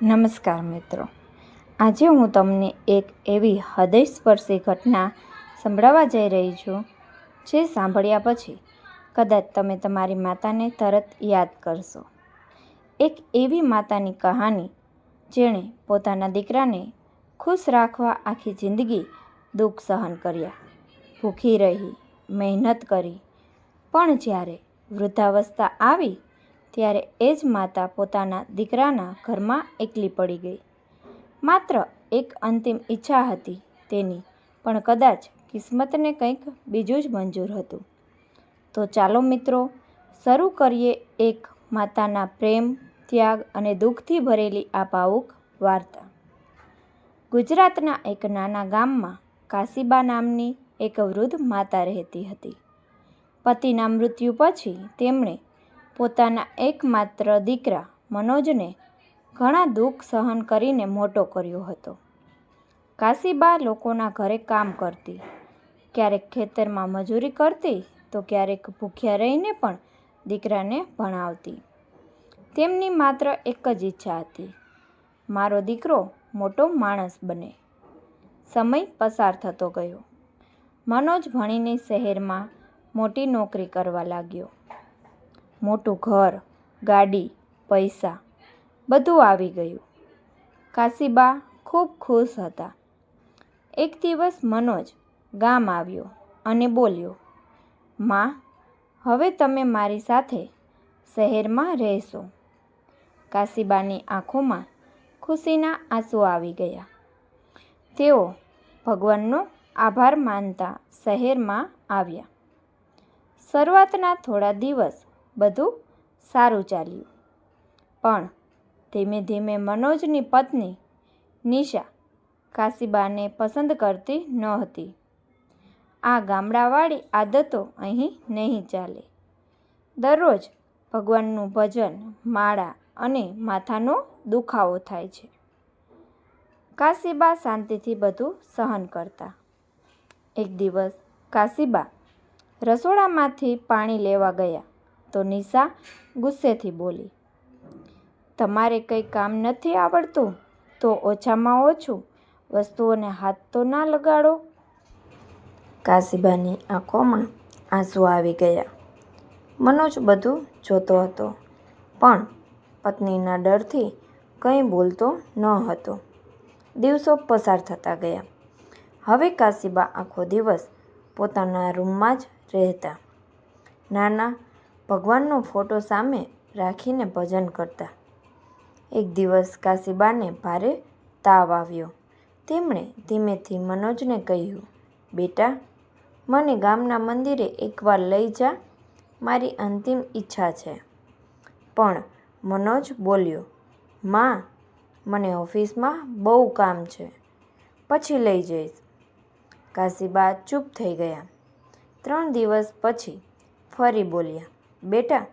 નમસ્કાર મિત્રો, આજે હું તમને એક એવી હૃદયસ્પર્શી ઘટના સંભળાવવા જઈ રહી છું જે સાંભળ્યા પછી કદાચ તમે તમારી માતાને તરત યાદ કરશો. એક એવી માતાની કહાની જેણે પોતાના દીકરાને ખુશ રાખવા આખી જિંદગી દુઃખ સહન કર્યા, ભૂખી રહી, મહેનત કરી, પણ જ્યારે વૃદ્ધાવસ્થા આવી ત્યારે એ જ માતા પોતાના દીકરાના ઘરમાં એકલી પડી ગઈ. માત્ર એક અંતિમ ઈચ્છા હતી તેની, પણ કદાચ કિસ્મતને કંઈક બીજું જ મંજૂર હતું. તો ચાલો મિત્રો, શરૂ કરીએ એક માતાના પ્રેમ, ત્યાગ અને દુઃખથી ભરેલી આ ભાવુક વાર્તા. ગુજરાતના એક નાના ગામમાં કાશીબા નામની એક વૃદ્ધ માતા રહેતી હતી. પતિના મૃત્યુ પછી તેમણે પોતાના એકમાત્ર દીકરા મનોજને ઘણા દુઃખ સહન કરીને મોટો કર્યો હતો. કાશીબા લોકોના ઘરે કામ કરતી, ક્યારેક ખેતરમાં મજૂરી કરતી તો ક્યારેક ભૂખ્યા રહીને પણ દીકરાને ભણાવતી. તેમની માત્ર એક જ ઈચ્છા હતી, મારો દીકરો મોટો માણસ બને. સમય પસાર થતો ગયો. મનોજ ભણીને શહેરમાં મોટી નોકરી કરવા લાગ્યો. મોટું ઘર, ગાડી, પૈસા બધું આવી ગયું. કાશીબા ખૂબ ખુશ હતા. એક દિવસ મનોજ ગામ આવ્યો અને બોલ્યો, "માં, હવે તમે મારી સાથે શહેરમાં રહેશો." કાશીબાની આંખોમાં ખુશીના આંસુ આવી ગયા. તેઓ ભગવાનનો આભાર માનતા શહેરમાં આવ્યા. શરૂઆતના થોડા દિવસ બધું સારું ચાલ્યું, પણ ધીમે ધીમે મનોજની પત્ની નિશા કાશીબાને પસંદ કરતી નહોતી. આ ગામડાવાળી આદતો અહીં નહીં ચાલે. દરરોજ ભગવાનનું ભજન, માળા અને માથાનો દુખાવો થાય છે. કાશીબા શાંતિથી બધું સહન કરતા. એક દિવસ કાશીબા રસોડામાંથી પાણી લેવા ગયા તો નિશા ગુસ્સેથી બોલી, "તમારે કંઈ કામ નથી આવડતું તો ઓછામાં ઓછું વસ્તુઓને હાથ તો ના લગાડો." કાશીબાની આંખોમાં આંસુ આવી ગયા. મનોજ બધું જોતો હતો, પણ પત્નીના ડરથી કંઈ બોલતો ન હતો. દિવસો પસાર થતા ગયા. હવે કાશીબા આખો દિવસ પોતાના રૂમમાં જ રહેતા. નાના ભગવાનનો ફોટો સામે રાખીને ભજન કરતા. એક દિવસ કાશીબાને ભારે તાવ આવ્યો. તેમણે ધીમેથી મનોજને કહ્યું, "બેટા, મને ગામના મંદિરે એકવાર લઈ જા, મારી અંતિમ ઈચ્છા છે." પણ મનોજ બોલ્યો, "માં, મને ઓફિસમાં બહુ કામ છે, પછી લઈ જઈશ." કાશીબા ચૂપ થઈ ગયા. 3 દિવસ પછી ફરી બોલ્યા, "બેટા,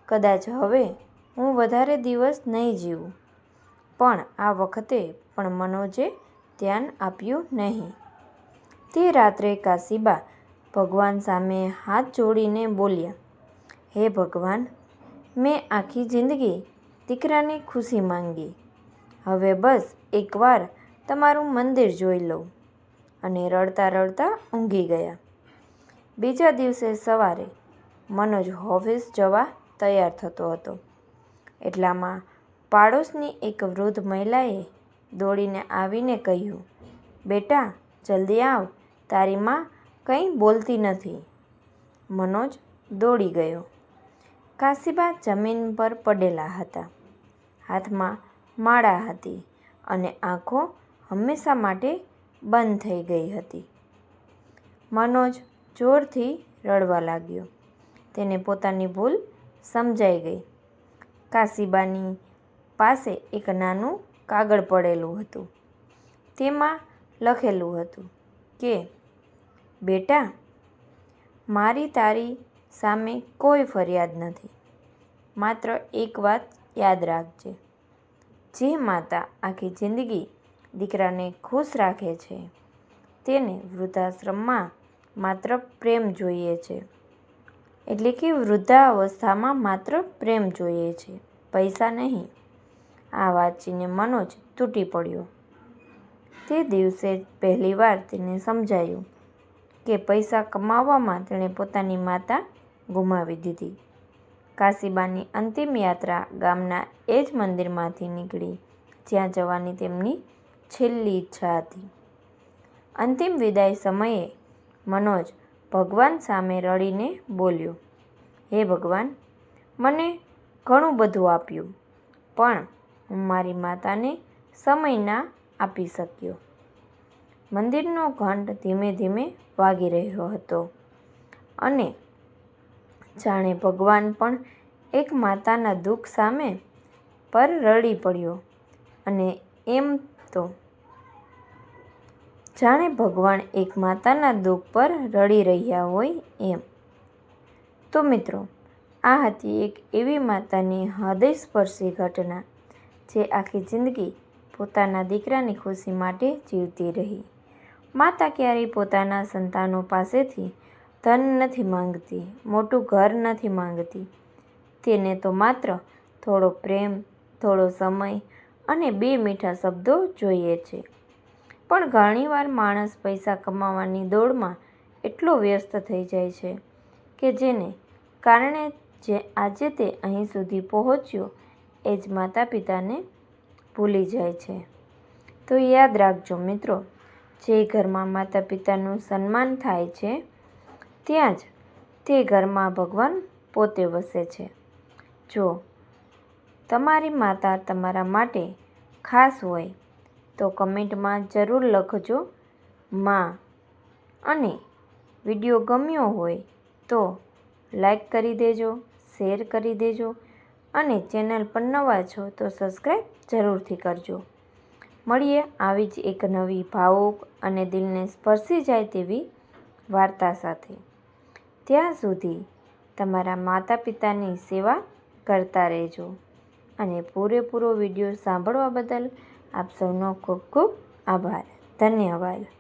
કદાચ હવે હું વધારે દિવસ નહીં જીવું." પણ આ વખતે પણ મનોજે ધ્યાન આપ્યું નહીં. તે રાત્રે કાશીબા ભગવાન સામે હાથ જોડીને બોલ્યા, "હે ભગવાન, મેં આખી જિંદગી દીકરાની ખુશી માંગી. હવે બસ એકવાર તમારું મંદિર જોઈ લઉં." અને રડતા રડતા ઊંઘી ગયા. બીજા દિવસે સવારે મનોજ ઓફિસ જવા તૈયાર થતો હતો. એટલામાં પાડોશની એક વૃદ્ધ મહિલાએ દોડીને આવીને કહ્યું, "બેટા, જલ્દી આવ, તારી માં કંઈ બોલતી નથી." મનોજ દોડી ગયો. કાશીબા જમીન પર પડેલા હતા. હાથમાં માળા હતી અને આંખો હંમેશા માટે બંધ થઈ ગઈ હતી. મનોજ જોરથી રડવા લાગ્યો. તેને પોતાની ભૂલ સમજાઈ ગઈ. કાશીબાની પાસે એક નાનું કાગળ પડેલું હતું. તેમાં લખેલું હતું કે, "બેટા, મારી તારી સામે કોઈ ફરિયાદ નથી. માત્ર એક વાત યાદ રાખજે, જે માતા આખી જિંદગી દીકરાને ખુશ રાખે છે, તેને વૃદ્ધાશ્રમમાં માત્ર પ્રેમ જોઈએ છે. એટલે કે વૃદ્ધાવસ્થામાં માત્ર પ્રેમ જોઈએ છે, પૈસા નહીં." આ વાંચીને મનોજ તૂટી પડ્યો. તે દિવસે જ પહેલીવાર તેને સમજાયું કે પૈસા કમાવવામાં તેણે પોતાની માતા ગુમાવી દીધી. કાશીબાની અંતિમ યાત્રા ગામના એ જ મંદિરમાંથી નીકળી જ્યાં જવાની તેમની છેલ્લી ઈચ્છા હતી. અંતિમ વિદાય સમયે મનોજ ભગવાન સામે રડીને બોલ્યો, હે ભગવાન, મને ઘણું બધું આપ્યું, પણ હું મારી માતાને સમય ના આપી શક્યો. મંદિરનો ઘંટ ધીમે ધીમે વાગી રહ્યો હતો અને જાણે ભગવાન પણ એક માતાના દુઃખ સામે પર રડી પડ્યો અને એમ તો જાણે ભગવાન એક માતાના દુઃખ પર રડી રહ્યા હોય એમ. તો મિત્રો, આ હતી એક એવી માતાની હૃદયસ્પર્શી ઘટના જે આખી જિંદગી પોતાના દીકરાની ખુશી માટે જીવતી રહી. માતા ક્યારેય પોતાના સંતાનો પાસેથી ધન નથી માંગતી, મોટું ઘર નથી માંગતી. તેને તો માત્ર થોડો પ્રેમ, થોડો સમય અને 2 મીઠા શબ્દો જોઈએ છે. પણ ઘણીવાર માણસ પૈસા કમાવાની દોડમાં એટલો વ્યસ્ત થઈ જાય છે કે જેને કારણે આજે તે અહીં સુધી પહોંચ્યો એ જ માતા પિતાને ભૂલી જાય છે. તો યાદ રાખજો મિત્રો, જે ઘરમાં માતા પિતાનું સન્માન થાય છે ત્યાં જ તે ઘરમાં ભગવાન પોતે વસે છે. જો તમારી માતા તમારા માટે ખાસ હોય તો કમેન્ટમાં જરૂર લખજો માં. અને વિડીયો ગમ્યો હોય તો લાઈક કરી દેજો, શેર કરી દેજો અને ચેનલ પર નવા છો તો સબસ્ક્રાઈબ જરૂરથી કરજો. મળીએ આવી જ એક નવી ભાવુક અને દિલને સ્પર્શી જાય તેવી વાર્તા સાથે. ત્યાં સુધી તમારા માતા પિતાની સેવા કરતા રહેજો. અને પૂરેપૂરો વિડીયો સાંભળવા બદલ આપ સૌનો ખૂબ ખૂબ આભાર. ધન્યવાદ.